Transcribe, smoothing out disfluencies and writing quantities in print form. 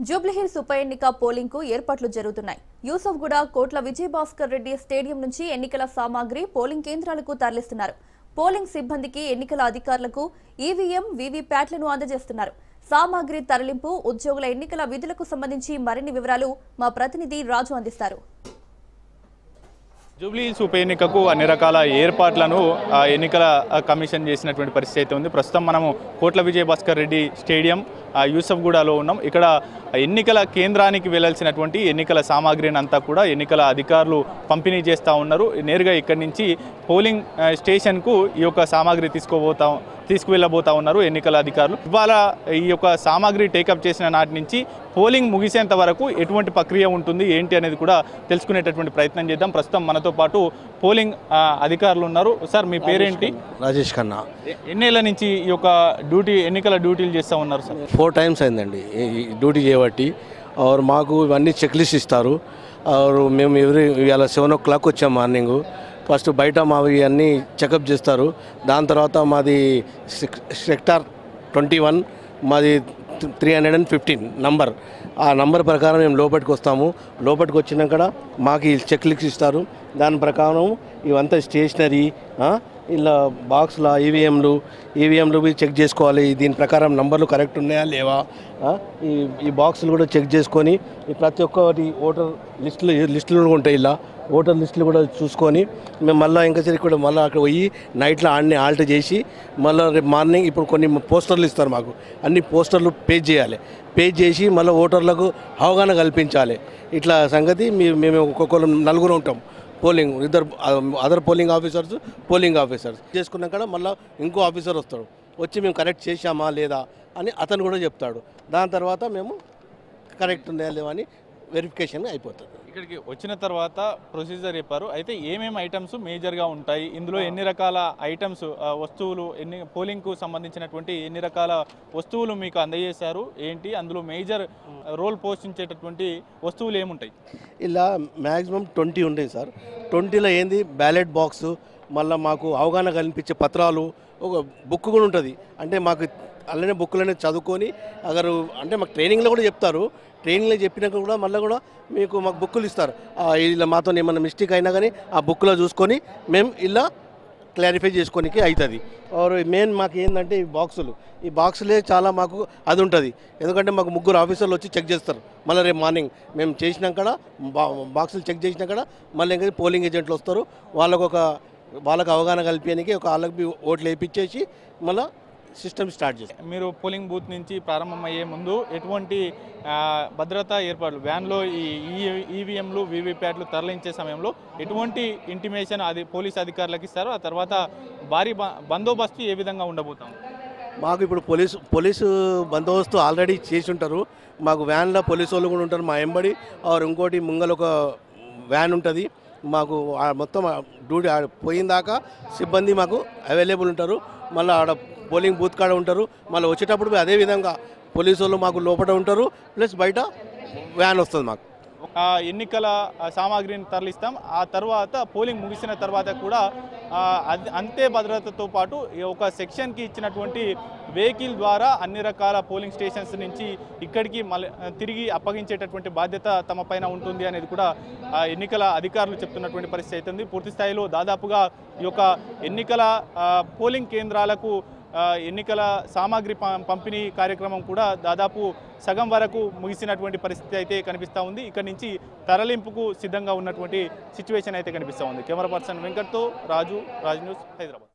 జూబ్లీహిల్స్ ఉప ఎన్నిక పోలింగ్ కు ఏర్పాట్లు జరుగుతున్నాయి. యూసఫ్గూడ కోట్ల విజయభాస్కర్ రెడ్డి స్టేడియం నుంచి ఎన్నికల సామాగ్రి పోలింగ్ కేంద్రాలకు తరలిస్తున్నారు. పోలింగ్ సిబ్బందికి ఎన్నికల అధికారులకు ఈవీఎం, వీవీప్యాట్లను అందజేస్తున్నారు. సామాగ్రి తరలింపు, ఉద్యోగుల ఎన్నికల విధులకు సంబంధించి మరిన్ని వివరాలు మా ప్రతినిధి రాజు అందిస్తారు. జూబ్లీహిల్స్ ఉప ఎన్నికకు అన్ని రకాల ఏర్పాట్లను ఎన్నికల కమిషన్ చేసినటువంటి పరిస్థితి అయితే ఉంది. ప్రస్తుతం మనము కోట్ల విజయభాస్కర్ రెడ్డి స్టేడియం యూసఫ్గూడలో ఉన్నాం. ఇక్కడ ఎన్నికల కేంద్రానికి వెళ్లాల్సినటువంటి ఎన్నికల సామాగ్రిని అంతా కూడా ఎన్నికల అధికారులు పంపిణీ చేస్తూ ఉన్నారు. నేరుగా ఇక్కడి నుంచి పోలింగ్ స్టేషన్కు ఈ యొక్క సామాగ్రి తీసుకువెళ్ళబోతా ఉన్నారు ఎన్నికల అధికారులు. ఇవాళ ఈ యొక్క సామాగ్రి టేకప్ చేసిన నాటి నుంచి పోలింగ్ ముగిసేంత వరకు ఎటువంటి ప్రక్రియ ఉంటుంది ఏంటి అనేది కూడా తెలుసుకునేటటువంటి ప్రయత్నం చేద్దాం. ప్రస్తుతం మనతో పాటు పోలింగ్ అధికారులు ఉన్నారు. సార్, మీ పేరేంటి? రాజేష్ ఖన్నా. ఎన్నేళ్ల నుంచి ఈ యొక్క ఎన్నికల డ్యూటీలు చేస్తూ ఉన్నారు సార్? 4 times అయిందండి డ్యూటీ చేయబట్టి. మాకు ఇవన్నీ చెక్ లిస్ట్ ఇస్తారు. మేము ఇవాళ 7 o'clock వచ్చాం మార్నింగ్. ఫస్ట్ బయట మావి అన్నీ చెకప్ చేస్తారు. దాని తర్వాత మాది సెక్టార్ 21, మాది 315 నంబర్. ఆ నంబర్ ప్రకారం మేము లోపలికి వస్తాము. లోపలికి వచ్చినాక మాకు చెక్ లిస్ట్ ఇస్తారు. దాని ప్రకారం ఇవంతా స్టేషనరీ, ఇలా బాక్స్లో ఈవీఎంలు చెక్ చేసుకోవాలి. దీని ప్రకారం నంబర్లు కరెక్ట్ ఉన్నాయా లేవా, ఈ బాక్సులు కూడా చెక్ చేసుకొని ప్రతి ఒక్కటి ఓటర్ లిస్టులు ఉంటాయి. ఇలా ఓటర్ లిస్టులు కూడా చూసుకొని మేము మళ్ళీ ఇంకసరి కూడా మళ్ళీ అక్కడ పోయి నైట్లో ఆడనే ఆల్ట్ చేసి మళ్ళీ రేపు మార్నింగ్ ఇప్పుడు కొన్ని పోస్టర్లు ఇస్తారు మాకు. అన్ని పోస్టర్లు పేజ్ చేయాలి. పేజ్ చేసి మళ్ళీ ఓటర్లకు అవగాహన కల్పించాలి. ఇట్లా సంగతి మేము ఒక్కొక్కరు 4 ఉంటాం. పోలింగ్ అదర్ పోలింగ్ ఆఫీసర్స్ చేసుకున్నాక మళ్ళీ ఇంకో ఆఫీసర్ వస్తాడు. వచ్చి మేము కరెక్ట్ చేశామా లేదా అని అతను కూడా చెప్తాడు. దాని తర్వాత మేము కరెక్ట్ ఉన్నాయా లేవా అని వెరిఫికేషన్ అయిపోతుంది. ఇక్కడికి వచ్చిన తర్వాత ప్రొసీజర్ చెప్పారు. అయితే ఏమేమి ఐటమ్స్ మేజర్గా ఉంటాయి, ఇందులో ఎన్ని రకాల ఐటమ్స్ వస్తువులు, పోలింగ్కు సంబంధించినటువంటి ఎన్ని రకాల వస్తువులు మీకు అందజేశారు ఏంటి, అందులో మేజర్ రోల్ పోషించేటటువంటి వస్తువులు ఏముంటాయి? ఇలా మ్యాక్సిమం 20 ఉంటాయి సార్. 20లో ఏంది బ్యాలెట్ బాక్సు, మళ్ళీ మాకు అవగాహన కల్పించే పత్రాలు, ఒక బుక్ కూడా ఉంటుంది. అంటే మాకు అలానే బుక్లనే చదువుకొని అగరు అంటే మాకు ట్రైనింగ్లో కూడా చెప్తారు. ట్రైనింగ్లో చెప్పినాక కూడా మళ్ళీ కూడా మాకు బుక్కులు ఇస్తారు. ఇలా మాతో ఏమన్నా మిస్టేక్ అయినా కానీ ఆ బుక్లో చూసుకొని మేము ఇలా క్లారిఫై చేసుకోనికి అవుతుంది. మెయిన్ మాకు ఏంటంటే ఈ బాక్సులే చాలా మాకు అది ఉంటుంది. ఎందుకంటే మాకు 3 ఆఫీసర్లు వచ్చి చెక్ చేస్తారు. మళ్ళీ రేపు మార్నింగ్ మేము చేసినాక బాక్సులు చెక్ చేసినాక మళ్ళీ ఇంకా పోలింగ్ ఏజెంట్లు వస్తారు. వాళ్ళకు అవగాహన కల్పించడానికి వాళ్ళకి ఓట్లు వేయించేసి మళ్ళీ సిస్టమ్ స్టార్ట్ చేస్తాం. మీరు పోలింగ్ బూత్ నుంచి ప్రారంభమయ్యే ముందు ఎటువంటి భద్రతా ఏర్పాట్లు, వ్యాన్లో ఈవీఎంలు, వీవీప్యాట్లు తరలించే సమయంలో ఎటువంటి ఇంటిమేషన్ పోలీస్ అధికారులకు ఇస్తారు? ఆ తర్వాత భారీ బందోబస్తు ఏ విధంగా ఉండబోతాం? మాకు ఇప్పుడు పోలీసు బందోబస్తు ఆల్రెడీ చేసి ఉంటారు. మాకు వ్యాన్లో పోలీసు వాళ్ళు కూడా ఉంటారు. మా ఎంబడి ఇంకోటి ముంగల ఒక వ్యాన్ ఉంటుంది. మాకు మొత్తం డ్యూటీ పోయిన దాకా సిబ్బంది మాకు అవైలబుల్ ఉంటారు. మళ్ళీ ఆడ పోలింగ్ బూత్ కాడ ఉంటారు. మళ్ళీ వచ్చేటప్పుడు అదేవిధంగా పోలీసు వాళ్ళు మాకు లోపల ఉంటారు. ప్లస్ బయట వ్యాన్ వస్తుంది. మాకు ఎన్నికల సామాగ్రిని తరలిస్తాం. ఆ తర్వాత పోలింగ్ ముగిసిన తర్వాత కూడా అంతే భద్రతతో పాటు ఒక సెక్షన్కి ఇచ్చినటువంటి వెహికల్ ద్వారా అన్ని రకాల పోలింగ్ స్టేషన్స్ నుంచి ఇక్కడికి మళ్ళీ తిరిగి అప్పగించేటటువంటి బాధ్యత తమ పైన ఉంటుంది అనేది కూడా ఎన్నికల అధికారులు చెప్తున్నటువంటి పరిస్థితి అవుతుంది. పూర్తి స్థాయిలో దాదాపుగా ఈ యొక్క ఎన్నికల పోలింగ్ కేంద్రాలకు ఎన్నికల సామాగ్రి పంపిణీ కార్యక్రమం కూడా దాదాపు సగం వరకు ముగిసినటువంటి పరిస్థితి అయితే కనిపిస్తూ ఉంది. ఇక్కడి నుంచి తరలింపుకు సిద్ధంగా ఉన్నటువంటి సిచ్యువేషన్ అయితే కనిపిస్తూ ఉంది. కెమెరా పర్సన్ వెంకట్తో రాజు, రాజ్ న్యూస్, హైదరాబాద్.